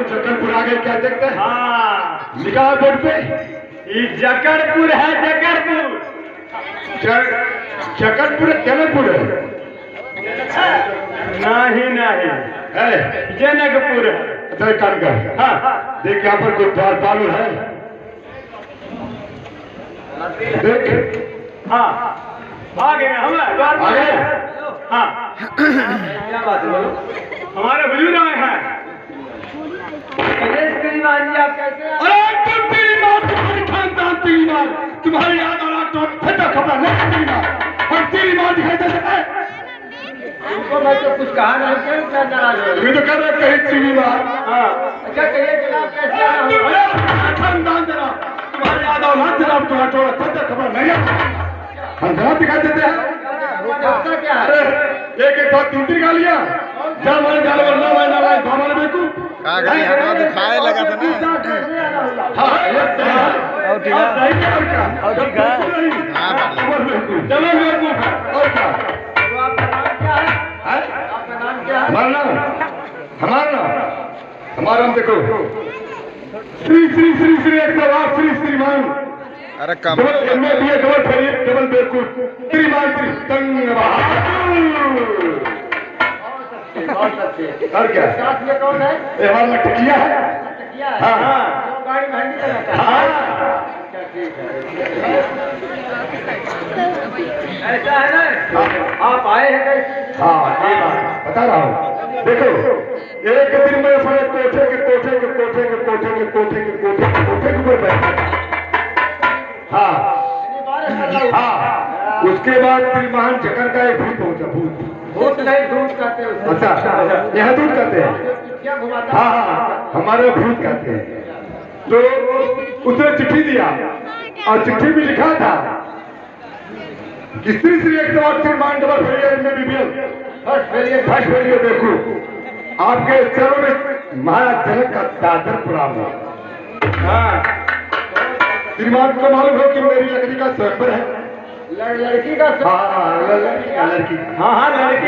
जकड़पुर आगे क्या देखते हैं? हाँ निकाह बोर्ड पे ये जकड़पुर है, जकड़पुर। जकड़पुर है, जनकपुर है? नहीं नहीं है जनकपुर है। अच्छा एक काम कर, हाँ देख यहाँ पर कोई द्वारपाल है? देख हाँ आ गए हम आ गए। हाँ क्या बात है बोलो। हमारे हुजूर आए हैं। श्रीमान जी आप कैसे हैं? अरे तुम तेरी माँ, तुम्हारी खानदान तेरी माँ, तुम्हारी याद और आग तो फटा खबर नहीं तेरी माँ, और तेरी माँ दिखाई देते हैं। उनको मैं तो कुछ कहा नहीं, क्यों क्या नाराज हो? तुम्हें तो कर रहे कहीं तेरी माँ। हाँ अच्छा कहिए जनाब कैसे आना हुआ? अरे खानदान तेरा, तुम्हारी याद और आग जनाब तुम्हारा टोला फटा खबर नहीं है। हम जनाब दिखाई देते हैं। क्या है? अरे एक एक बात तीन गालियाँ, जा मारे जाने वाला मैं ना लाए बाबा ने बेकू। कागज हटवा दिखाए लगा था ना। हाँ ये सही है। और ठीक है। सही है और क्या? और ठीक है। हाँ, और बेकू। चलो बेकू और क्या? तो आपका नाम क्या है? आपका नाम क्या है? हमारा नाम देखो, श्री श्री श्री श्री 108 श्री श्रीमान अरे कम डबल एमए बीए डबल फेरिए डबल बेकूफ श्रीमान श्री तंग बहादुर। बहुत अच्छे। और क्या? साथ में कौन है? ये हमारा लटकिया है। किया है? हाँ। जो गाड़ी में हंडी लगाता है? हाँ अच्छा ठीक है। ऐसा है ना? आप आए हैं कैसे? हाँ ये बात बता रहा हूँ। देखो एक दिन में अपने कोठे के ऊपर बैठा। हाँ हाँ उसके बाद त्रिमान जकर का एक भूत पहुंचा। भूत नहीं दूध कहते हैं उसे। अच्छा यहाँ दूध कहते हैं। क्या घुमाता हाँ हाँ हमारे भूत कहते हैं। तो उसने चिट्ठी दिया और चिट्ठी में लिखा था कि श्री श्री 108 श्रीमान डबल फेरियर में बीबीएल फर्स्ट फेरियर देखो आपके चरणों में महाराज जनक का दादर प्रणाम है। हाँ श्रीमान को मालूम है कि मेरी लकड़ी का स्वयंवर है। लड़की का हाँ लड़की हाँ हाँ लड़की